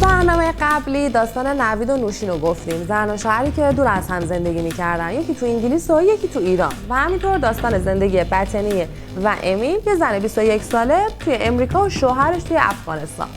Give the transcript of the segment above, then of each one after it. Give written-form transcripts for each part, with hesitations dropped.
برنامه قبلی داستان نوید و نوشین رو گفتیم، زن و شوهری که دور از هم زندگی میکردن، یکی تو انگلیس و یکی تو ایران، و همینطور داستان زندگی بطنی و امیل که زن 21 ساله توی امریکا و شوهرش توی افغانستان.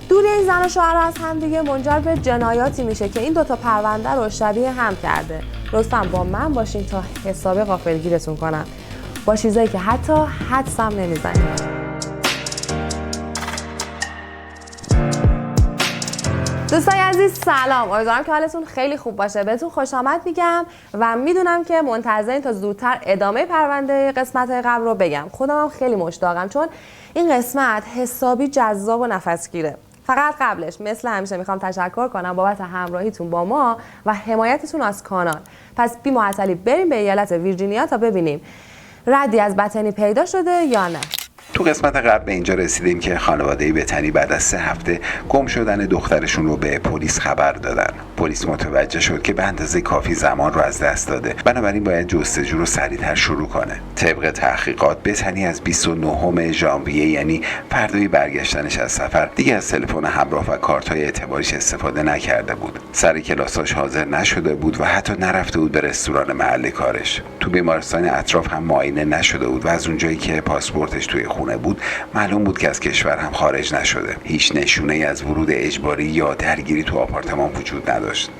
دوری این زن و شوهر از هم دیگه منجر به جنایاتی میشه که این دوتا پرونده رو شبیه هم کرده. لطفاً با من باشین تا حسابی غافلگیرتون کنم با چیزایی که حتی حدسم نمیزنیم. دوستای عزیز سلام، امیدوارم که حالتون خیلی خوب باشه. بهتون خوش آمد میگم و میدونم که منتظرین تا زودتر ادامه پرونده قسمت قبل رو بگم. خودم هم خیلی مشتاقم چون این قسمت حسابی جذاب و نفسگیره. فقط قبلش مثل همیشه میخوام تشکر کنم بابت همراهیتون با ما و حمایتتون از کانال. پس بی معطلی بریم به ایالت ویرجینیا تا ببینیم ردی از بطنی پیدا شده یا نه. تو قسمت قبل به اینجا رسیدیم که خانواده بطنی بعد از 3 هفته گم شدن دخترشون رو به پلیس خبر دادن. پلیس متوجه شد که به اندازه کافی زمان رو از دست داده، بنابراین باید جستجو رو سریعتر شروع کنه. طبق تحقیقات بطنی از 29 ژانویه، یعنی فردای برگشتنش از سفر، دیگه از تلفن همراه و کارت‌های اعتباریش استفاده نکرده بود. سر کلاساش حاضر نشده بود و حتی نرفته بود به رستوران محل کارش. تو بیمارستان اطراف هم معاینه نشده بود و از اونجایی که پاسپورتش توی خونه بود معلوم بود که از کشور هم خارج نشده. هیچ نشونه‌ای از ورود اجباری یا درگیری تو آپارتمان وجود نداشت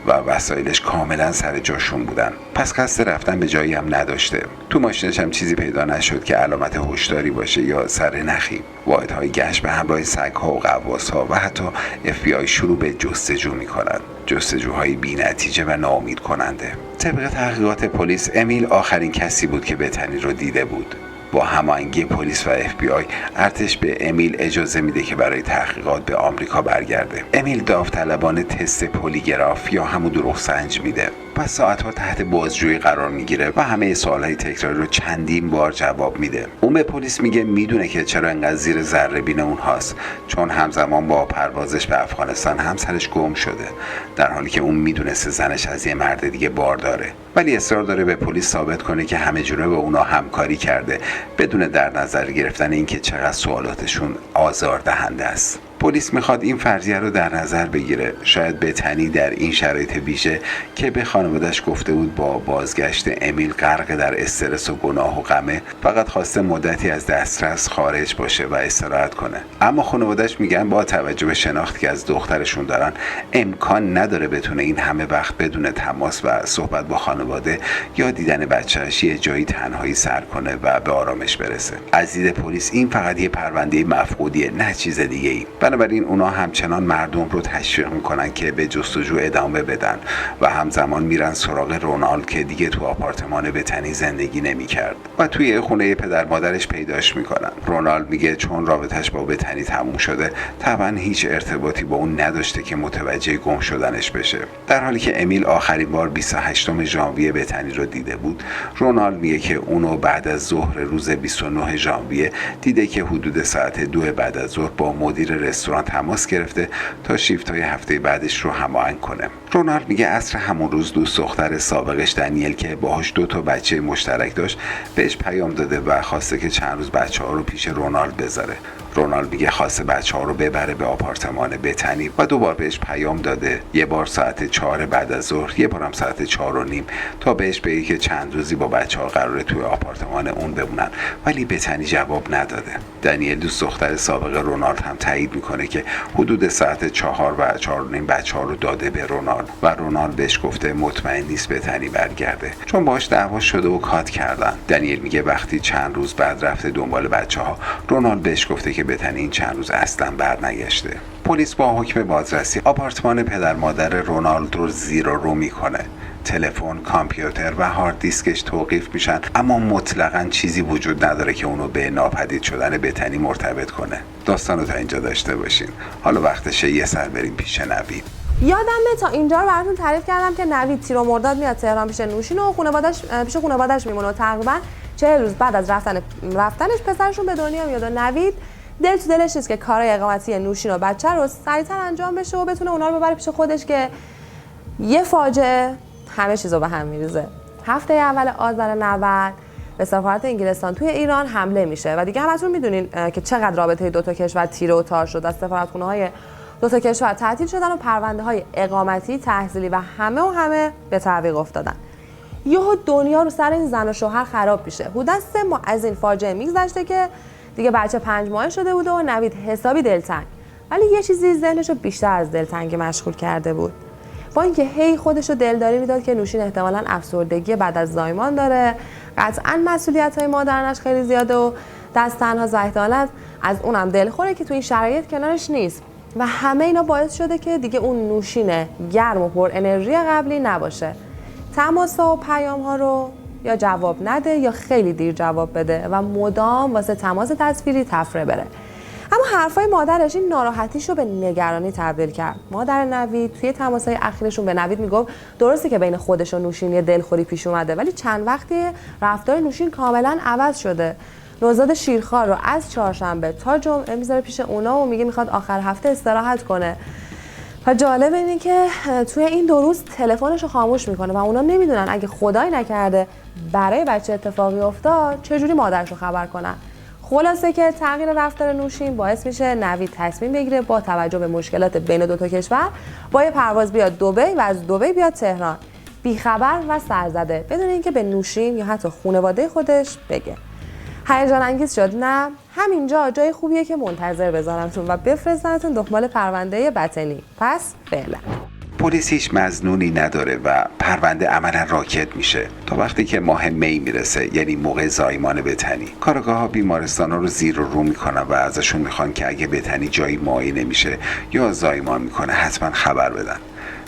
و وسایلش کاملا سر جاشون بودن. پس قصد رفتن به جایی هم نداشته. تو ماشینش هم چیزی پیدا نشد که علامت هشداری باشه یا سر نخی. واحدهای گشت به همراه سگ‌ها و غواص‌ها و حتی FBI شروع به جستجو می‌کنند. جستجوهای بی‌نتیجه و ناامید کننده. طبق تحقیقات پلیس امیل آخرین کسی بود که بطنی رو دیده بود. با هماهنگی پلیس و FBI ارتش به امیل اجازه میده که برای تحقیقات به آمریکا برگرده. امیل داوطلبانه تست پلیگراف یا همون دروغ سنج میده. پس ساعتها تحت بازجویی قرار میگیره و همه سوالهای تکراری رو چندین بار جواب میده. اون به پلیس میگه میدونه که چرا انقدر زیر ذره بین اونهاست، چون همزمان با پروازش به افغانستان همسرش گم شده، در حالی که اون میدونسته زنش از یه مرد دیگه بار داره. ولی اصرار داره به پلیس ثابت کنه که همه جوره با اونا همکاری کرده، بدون در نظر گرفتن اینکه چقدر سوالاتشون آزاردهنده است. پلیس میخواد این فرضیه رو در نظر بگیره. شاید بطنی در این شرایط ویژه که به خانواده‌اش گفته بود با بازگشت امیل غرق در استرس و گناه و غمه، فقط خواسته مدتی از دسترس خارج باشه و استراحت کنه. اما خانواده‌اش میگن با توجه به شناختی که از دخترشون دارن امکان نداره بتونه این همه وقت بدون تماس و صحبت با خانواده یا دیدن بچه‌اش یه جایی تنهایی سر کنه و به آرامش برسه. از دید پلیس این فقط یه پرونده مفقودیه، نه چیز دیگه‌ای. بنابراین اونا همچنان مردم رو تشویق میکنن که به جستجو ادامه بدن و همزمان میرن سراغ رونالد که دیگه تو آپارتمان بطنی زندگی نمیکرد و توی خونه پدر مادرش پیداش میکنن. رونالد میگه چون رابطش با بطنی تموم شده طبعا هیچ ارتباطی با اون نداشته که متوجه گم شدنش بشه. در حالی که امیل آخرین بار 28 ژانویه بطنی رو دیده بود، رونالد میگه که اونو بعد از ظهر روز 29 ژانویه دیده که حدود ساعت 2 بعد از ظهر با مدیر رستوران تماس گرفته تا شیفت‌های هفته بعدش رو هماهنگ کنه. رونالد میگه عصر همون روز دوست دختر سابقش دنیل که باهاش 2 تا بچه مشترک داشت بهش پیام داده و خواسته که چند روز بچه‌ها رو پیش رونالد بذاره. رونالد میگه خواسته بچه‌ها رو ببره به آپارتمان بطنی و 2 بار بهش پیام داده، یه بار ساعت 4 بعد از ظهر، یه بارم ساعت 4:30، تا بهش بگه که چند روزی با بچه‌ها قراره توی آپارتمان اون بمونن، ولی بطنی جواب نداده. دنیل دوست دختر سابق رونالد هم تایید میکنه که حدود ساعت 4 و 4:30 بچه‌ها رو داده به رونالد و رونالد بهش گفته مطمئن نیست بطنی برگرده چون باهاش دعوا شده و کات کردن. دنیل میگه وقتی چند روز بعد رفته دنبال بچه‌ها، رونالد بهش گفته که بطنی این چند روز اصلا برنگشته. پلیس با حکم بازرسی آپارتمان پدر مادر رونالد رو زیر و رو میکنه. تلفن، کامپیوتر و هارد دیسکش توقیف میشن، اما مطلقاً چیزی وجود نداره که اونو به ناپدید شدن بطنی مرتبط کنه. داستانو تا اینجا داشته باشین. حالا وقتشه یه سر بریم پیش نوید. یادمه تا اینجا رو براتون تعریف کردم که نوید تیر و مرداد میاد تهران پیش نوشین و پیش خانواده‌اش میمونه و تقریبا 40 روز بعد از رفتنش پسرشون به دنیا میاد و نوید دل تو دلش نیست که کارهای اقامتی نوشین و بچه رو سریعتر انجام بشه و بتونه اونا رو ببره پیش خودش که یه فاجعه همه چیزو به هم میریزه. هفته اول آذر 90 به سفارت انگلستان توی ایران حمله میشه و دیگه همتون میدونین که چقدر رابطه دو تا کشور تیره و تار شد. از سفارتخونه‌های دو تا کشور تعطیل شدن و پرونده‌های اقامتی، تحصیلی و همه به تعویق افتادن. یهو دنیا رو سر این زن و شوهر خراب میشه. حدود 3 ماه از این فاجعه میگذشته که دیگه بچه 5 ماهه شده بود و نوید حسابی دلتنگ. ولی یه چیزی ذهنشو بیشتر از دلتنگی مشغول کرده بود. با اینکه هی خودشو دلداری میداد که نوشین احتمالاً افسردگی بعد از زایمان داره، قطعاً مسئولیت‌های مادرانش خیلی زیاده و دست تنها و احتمالاً از اونم دلخوره که تو این شرایط کنارش نیست و همه اینا باعث شده که دیگه اون نوشین گرم و پر انرژی قبلی نباشه. تماس‌ها و پیام‌ها رو یا جواب نده یا خیلی دیر جواب بده و مدام واسه تماس تصویری تفره بره. اما حرفای مادرش این ناراحتیشو به نگرانی تبدیل کرد. مادر نوید توی تماس‌های اخیرشون به نوید میگفت درسته که بین خودش و نوشین یه دلخوری پیش اومده، ولی چند وقتی رفتار نوشین کاملا عوض شده. نوزاد شیرخوار رو از چهارشنبه تا جمعه میذاره پیش اونا و میگه میخواد آخر هفته استراحت کنه. و جالب اینه که توی این 2 روز تلفنش رو خاموش میکنه و اونا نمیدونن اگه خدای نکرده برای بچه اتفاقی افتاد چجوری مادرش رو خبر کنن. خلاصه که تغییر رفتار نوشین باعث میشه نوید تصمیم بگیره با توجه به مشکلات بین 2 تا کشور با یه پرواز بیاد دبی و از دبی بیاد تهران، بیخبر و سرزده، بدون اینکه به نوشین یا حتی خانواده خودش بگه. هیجان انگیز شد نه؟ همینجا جای خوبیه که منتظر بذارمتون و بفرستنتون دنبال پرونده بطنی. پس فعلا پلیس هیچ مظنونی نداره و پرونده عملا راکت میشه تا وقتی که ماه می میرسه، یعنی موقع زایمان بطنی. کارآگاه‌ها بیمارستانا رو زیر و رو میکنن و ازشون میخوان که اگه بطنی جایی معاینه میشه یا زایمان میکنه حتما خبر بدن.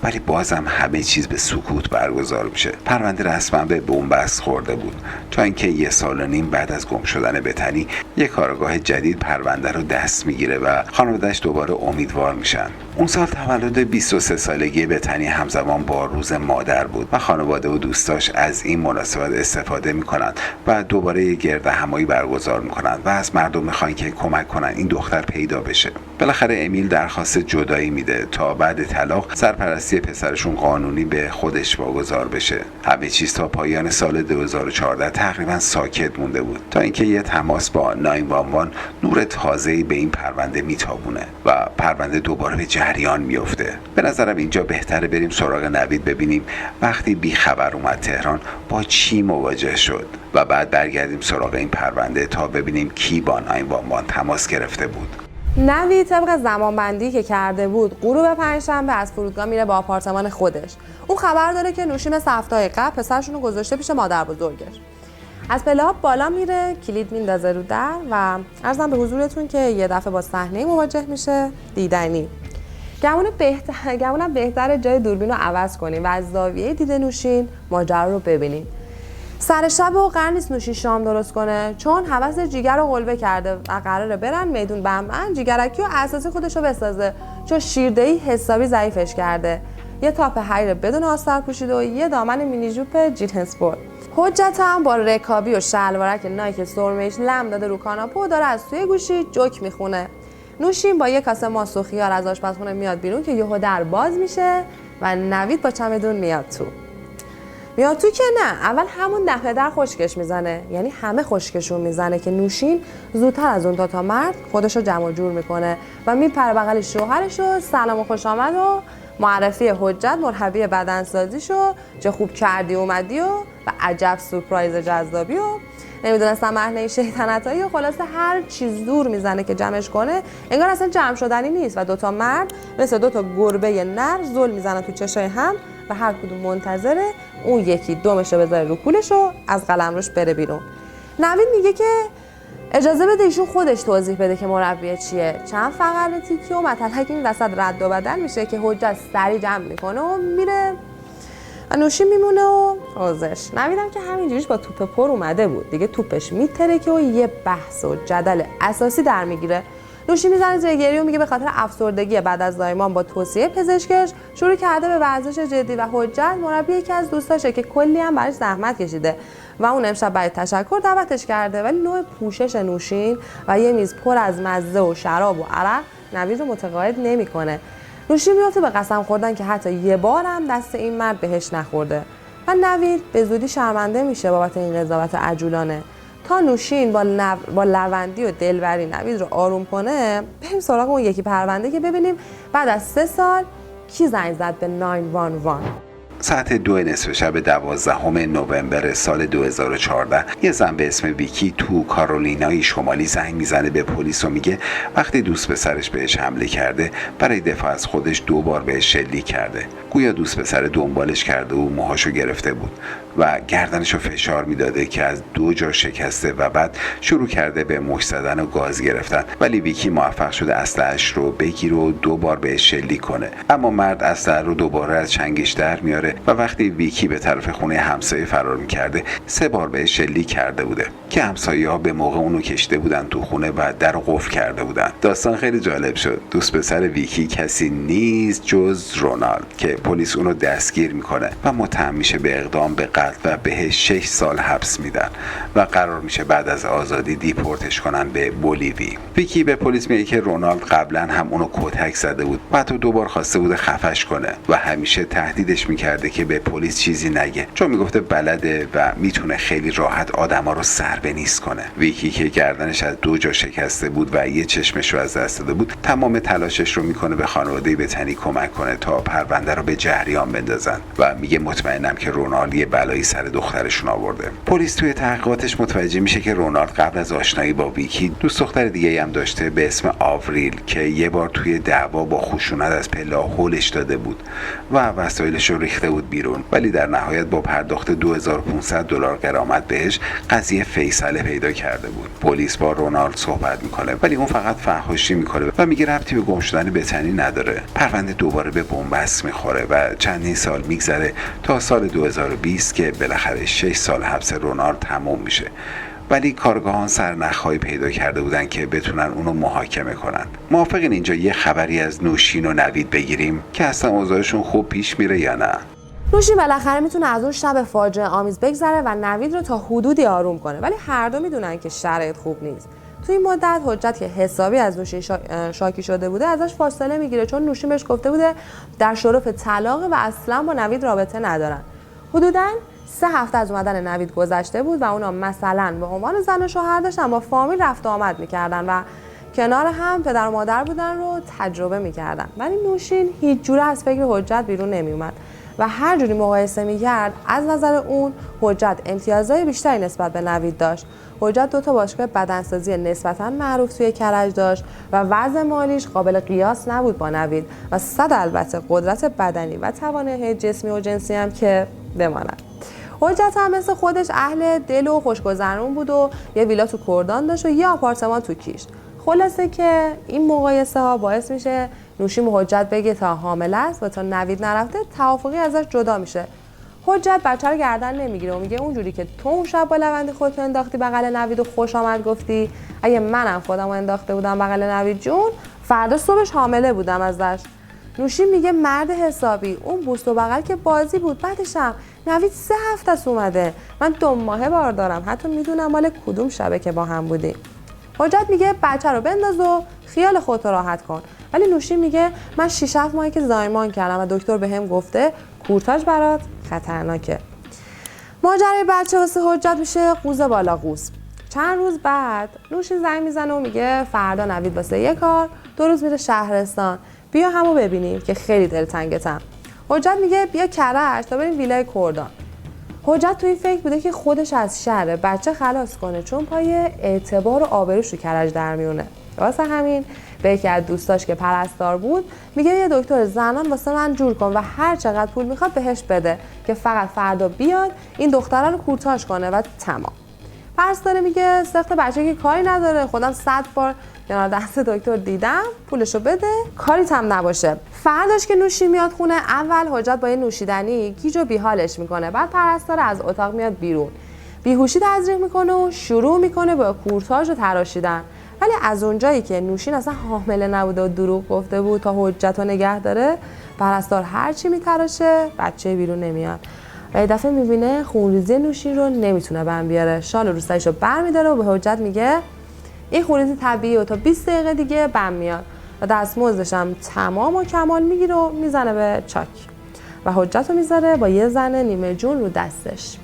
ولی بازم همه چیز به سکوت برگزار میشه. پرونده رسما به بنبست خورده بود تا اینکه 1.5 سال بعد از گم شدن بطنی یک کارآگاه جدید پرونده رو دست میگیره و خانواده‌اش دوباره امیدوار میشن. اون سال تولد 23 سالگی بطنی همزمان با روز مادر بود و خانواده و دوستاش از این مناسبت استفاده میکنن و دوباره یه گردهمایی برگزار میکنن و از مردم میخوان که کمک کنن این دختر پیدا بشه. بالاخره امیل درخواست جدایی میده تا بعد طلاق سرپرستی پسرشون قانونی به خودش واگذار بشه. همه چیز تا پایان سال 2014 تقریبا ساکت مونده بود تا اینکه یه تماس با 911 نور تازه‌ای به این پرونده میتابونه و پرونده دوباره به جریان میفته. به نظرم اینجا بهتره بریم سراغ نوید ببینیم وقتی بیخبر اومد تهران با چی مواجه شد و بعد برگردیم سراغ این پرونده تا ببینیم کی با 911 تماس گرفته بود. نوید طبق زمانبندی که کرده بود غروب پنجشنبه از فرودگاه میره به آپارتمان خودش. اون خبر داره که نوشین مثل هفته‌های قبل پسرشون رو گذاشته پیش مادر بزرگش. از پله‌ها بالا میره، کلید میندازه رو در و عرضم به حضورتون که یه دفعه با صحنه مواجه میشه دیدنی. گمونم بهتره جای دوربین رو عوض کنیم و از زاویه دید نوشین ماجرا رو ببینیم. سر شب و قرار نیست نوشین شام درست کنه چون هوس جیگر رو غلبه کرده و قراره برن میدون بهمن جیگرکی و اساسی خودش رو بسازه چون شیردهی حسابی ضعیفش کرده. یه تاپ حریر بدون آستر پوشیده و یه دامن مینی جوپ جین اسپورت. حجت هم با رکابی و شلوارک نایک سرمه‌اش لم داده رو کاناپه و داره از توی گوشی جوک میخونه. نوشین با یه کاسه ماست و خیار از آشپزخونه میاد بیرون که یهو در باز میشه و نوید با چمدون میاد تو که نه، اول همون دفعه در خشکش میزنه، یعنی همه خشکشون میزنه که نوشین زودتر از اون تا مرد خودشو جمع جور میکنه و میپره بغل شوهرش و سلام و خوش آمد و معرفی حجت مرحبی بدنسازیشو چه خوب کردی اومدی و عجب سورپرایز جذابی و نمیدونستم اهل شیطنتایی و خلاصه هر چیز دور میزنه که جمعش کنه، انگار اصلا جمع شدنی نیست و 2 مرد مثل 2 گربه نر زل میزنن تو چشای هم و هر کدوم منتظره اون یکی دومشو بذاره رو کولش و از قلمروش بره بیرون. نوید میگه که اجازه بده ایشون خودش توضیح بده که مربی چیه. چند فقره تیکی و مطلق این وسط رد و بدل میشه که حجت سری جمع میکنه و میره و نوشین میمونه و روزش. نویدم که همینجوریش با توپ پر اومده بود، دیگه توپش میترکه و یه بحث و جدل اساسی در میگیره. نوشین میزنه زیر گریه و میگه به خاطر افسردگی بعد از زایمان با توصیه پزشکش شروع کرده به ورزش جدی و حجت مربی یکی از دوستاشه که کلی هم براش زحمت کشیده و اون امشب برای تشکر دعوتش کرده، ولی نوع پوشش نوشین و یه میز پر از مزه و شراب و عرق نوید رو متقاعد نمیکنه. نوشین میافته به قسم خوردن که حتی یه بار هم دست این مرد بهش نخورده و نوید به زودی شرمنده میشه بابت این قضاوت عجولانه. تا نوشین با لوندی و دلبری نوید رو آروم کنه، بریم سراغ اون یکی پرونده که ببینیم بعد از 3 سال کی زنگ زد به 911. ساعت 2 نصف شب 12 نوامبر سال 2014 یه زن به اسم ویکی تو کارولینای شمالی زنگ میزنه به پلیس و میگه وقتی دوست پسرش بهش حمله کرده برای دفاع از خودش 2 بار بهش شلیک کرده. گویا دوست پسر دنبالش کرده و موهاشو گرفته بود و گردنشو فشار میداده که از 2 جا شکسته و بعد شروع کرده به مشت زدن و گاز گرفتن، ولی ویکی موفق شده اسلحه‌اش رو بگیره و 2 بار بهش شلیک کنه. اما مرد اسلحه رو دوباره از چنگش در میاره و وقتی ویکی به طرف خونه همسایه فرار میکرده 3 بار بهش شلیک کرده بوده که همسایه‌ها به موقع اونو کشته بودن تو خونه و در رو قفل کرده بودن. داستان خیلی جالب شد. دوست پسر ویکی کسی نیست جز رونالد که پلیس اونو دستگیر میکنه و متهم میشه به اقدام به قتل و بهش 6 سال حبس میدن و قرار میشه بعد از آزادی دیپورتش کنن به بولیوی. ویکی به پلیس میگه که رونالد قبلا هم اونو کتک زده بود و حتی 2 بار خواسته بوده خفش کنه و همیشه تهدیدش میکرده که به پلیس چیزی نگه، چون میگفته بلده و میتونه خیلی راحت آدما رو سر به نیست کنه. ویکی که گردنش از 2 جا شکسته بود و یه چشمش رو از دست داده بود تمام تلاشش رو میکنه به خانواده بتنی کمک کنه تا پرونده رو به جریان بندازن و میگه مطمئنم که رونالد یه بلایی سر دخترشون آورده. پلیس توی تحقیقاتش متوجه میشه که رونالد قبل از آشنایی با ویکی دوست دختر دیگه هم داشته به اسم آوریل که یه بار توی دعوا با خشونت از پله هولش داده بود و وسایلش رو ریخته بود بیرون، ولی در نهایت با پرداخت $2500 غرامت بهش قضیه فیصله پیدا کرده بود. پلیس با رونالد صحبت میکنه ولی اون فقط فحاشی میکنه و میگه ربطی به گم شدن بتنی نداره. پرونده دوباره به بنبست میخوره و چندین سال میگذره تا سال 2020 که بالاخره 6 سال حبس رونالد تموم میشه. ولی کارگاهان سرنخ‌هایی پیدا کرده بودن که بتونن اونو محاکمه کنن. موافقین اینجا یه خبری از نوشین و نوید بگیریم که اصلا اوضاعشون خوب پیش میره یا نه؟ نوشین بالاخره میتونه از اون شب فاجعه آمیز بگذره و نوید رو تا حدودی آروم کنه، ولی هر دو میدونن که شرایط خوب نیست. تو این مدت حجت که حسابی از نوشین شاکی شده بوده ازش فاصله میگیره، چون نوشین بهش گفته بوده در شرف طلاق و اصلا با نوید رابطه ندارن. حدوداً 3 هفته از اومدن نوید گذشته بود و اونا مثلا به عنوان زن و شوهر داشتن با فامیل رفت و آمد میکردن و کنار هم پدر و مادر بودن رو تجربه میکردن. ولی نوشین هیچ جوره از فکر حجت بیرون نمیومد و هر جوری مقایسه میکرد از نظر اون حجت امتیازهای بیشتری نسبت به نوید داشت. حجت 2 تا باشگاه بدنسازی نسبتاً معروف توی کرج داشت و وضع مالیش قابل قیاس نبود با نوید و البته قدرت بدنی و توانایی جسمی و جنسی هم که بماند. حجت هم مثل خودش اهل دل و خوشگذرون بود و یه ویلا تو کردان داشت و یه آپارتمان تو کیش. خلاصه که این مقایسه ها باعث میشه نوشین به حجت بگه تا حامله است و تا نوید نرفته توافقی ازش جدا میشه. حجت بچه رو گردن نمیگیره و میگه اونجوری که تو اون شب با لوندی خودت انداختی بغل نوید و خوش آمد گفتی، اگه منم خودمو انداخته بودم بغل نوید جون فردا صبحش حامله بودم ازش. نوشین میگه مرد حسابی، اون بوست و بغل که بازی بود. بعدشم نوید 3 هفته است اومده، من 2 ماهه بار دارم، حتی میدونم مال کدوم شبه که با هم بودیم. حجت میگه بچه رو بنداز و خیال خودت راحت کن، ولی نوشین میگه من 6-7 ماهه که زایمان کردم و دکتر بهم گفته کورتاژ برات خطرناکه. ماجرای بچه واسه حجت میشه قوز بالا قوز. چند روز بعد نوشین زنگ میزنه و میگه فردا نوید واسه یه کار 2 روز میره شهرستان، بیا همو ببینیم که خیلی دلتنگتم. حجت میگه بیا کرج تا بریم ویلای کردان. حجت توی فکر بوده که خودش از شر بچه خلاص کنه، چون پای اعتبار و آبروش تو کرج در میونه. واسه همین به یکی از دوستاش که پرستار بود میگه یه دکتر زنان واسه من جور کن و هر چقدر پول میخواد بهش بده که فقط فردا بیاد این دختره رو کورتاژ کنه و تمام. پرستاره میگه سخت بچه که کاری نداره، خودم 100 بار کنار دست دکتر دیدم، پولشو بده کاریت هم نباشه. فرداش که نوشین میاد خونه، اول حجت با یه نوشیدنی گیج و بیحالش میکنه، بعد پرستار از اتاق میاد بیرون، بیهوشی تزریق میکنه و شروع میکنه با کورتاژ و تراشیدن. ولی از اونجایی که نوشین اصلا حامله نبوده و دروغ گفته بود تا حجت رو نگه داره، پرستار هرچی میتراشه بچه بیرون نمیاد و یه دفعه میبینه خونریزی نوشین رو نمیتونه بند بیاره. شال رو سرش رو برمیداره و به حجت میگه این خونریزی طبیعیه و تا 20 دقیقه دیگه بند میاد و دستمزدش هم تمام و کمال میگیره و میزنه به چاک و حجت رو میذاره با یه زن نیمه جون رو دستش.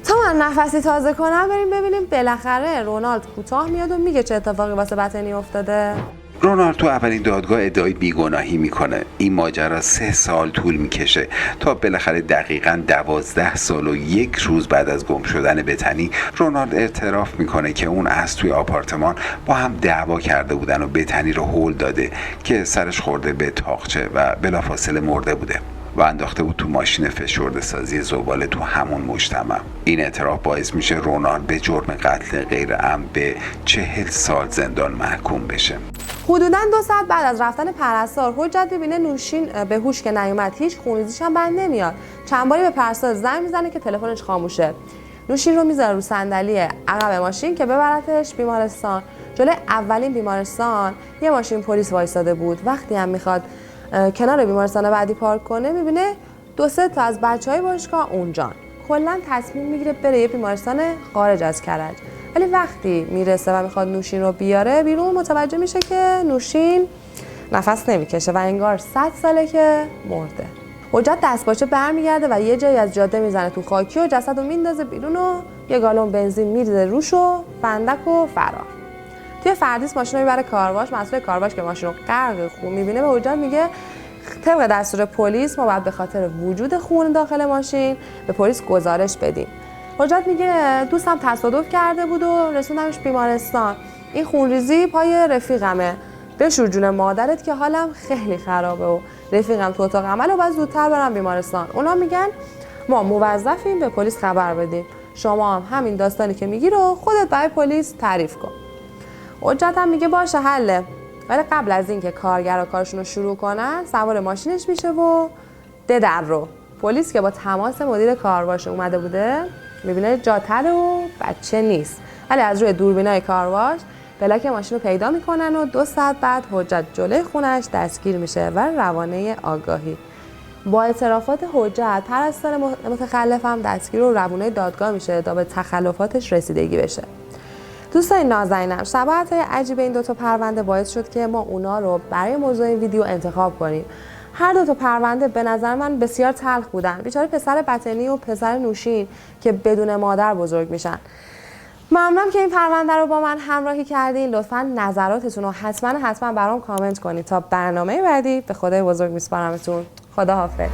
تا من نفسی تازه کنم بریم ببینیم بالاخره رونالد کوتاه میاد و میگه چه اتفاقی واسه بطنی افتاده. رونالد تو اولین دادگاه ادعای بیگناهی میکنه. این ماجرا 3 سال طول میکشه تا بالاخره دقیقاً 12 سال و 1 روز بعد از گم شدن بتنی رونالد اعتراف میکنه که اون از توی آپارتمان با هم دعوا کرده بودن و بتنی رو هول داده که سرش خورده به تاقچه و بلافاصله مرده بوده و انداخته بود تو ماشین فشرده سازی زباله تو همون مجتمع. این اعتراف باعث میشه رونالد به جرم قتل غیر عمد به 40 سال زندان محکوم بشه. حدوداً 2 ساعت بعد از رفتن پرستار حجت ببینه نوشین به هوش که نیومد، هیچ خونریزیش هم بند نمیاد. چند باری به پرستار زنگ میزنه که تلفنش خاموشه. نوشین رو میذاره رو صندلی عقب ماشین که ببرتش بیمارستان. جلوی اولین بیمارستان یه ماشین پلیس وایساده بود. وقتی هم میخواد کنار بیمارستان بعدی پارک کنه میبینه 2-3 تا از بچهای باشگاه اونجان. کلا تصمیم میگیره بره یه بیمارستان خارج از کرج. ولی وقتی میرسه و میخواد نوشین رو بیاره بیرون متوجه میشه که نوشین نفس نمیکشه و انگار 100 ساله که مرده. حجت دستپاچه برمیگرده و یه جایی از جاده میزنه تو خاکی و جسد رو میندازه بیرون و یه گالون بنزین میریزه روش و فندک و فرار. توی فردیس ماشین رو میبره کارواش. مسئول کارواش که ماشین رو غرق خون میبینه به حجت میگه طبق دستور پلیس ما باید به خاطر وجود خون داخل ماشین به پلیس گزارش بدیم. حجت میگه دوستم تصادف کرده بود و رسوندمش بیمارستان. این خونریزی پای رفیقمه. بشور جون مادرت که حالم خیلی خرابه و رفیقم تو اتاق عمل و باید زودتر برم بیمارستان. اونا میگن ما موظفیم به پلیس خبر بدیم. شما هم همین داستانی که میگی رو خودت برای پلیس تعریف کن. حجت هم میگه باشه حله. ولی قبل از اینکه کارگرا کارشون رو شروع کنن سوار ماشینش میشه و در رو. پلیس که با تماس مدیر کارواش اومده بوده میبینه جاتر و بچه نیست. ولی از روی دوربینای کارواش پلاک ماشین رو پیدا میکنن و 2 ساعت بعد حجت جلوی خونش دستگیر میشه و روانه آگاهی. با اعترافات حجت پرستار متخلف هم دستگیر و روانه دادگاه میشه تا به تخلفاتش رسیدگی بشه. دوستان نازنینم، شباهت‌های عجیب این 2 تا پرونده باعث شد که ما اونا رو برای موضوع این ویدیو انتخاب کنیم. هر 2 تا پرونده به نظر من بسیار تلخ بودن. بیچاره پسر بطنی و پسر نوشین که بدون مادر بزرگ میشن. ممنونم که این پرونده رو با من همراهی کردین. لطفاً نظراتتون رو حتما برام کامنت کنید. تا برنامه بعدی به خدای بزرگ میسپارمتون. خداحافظ.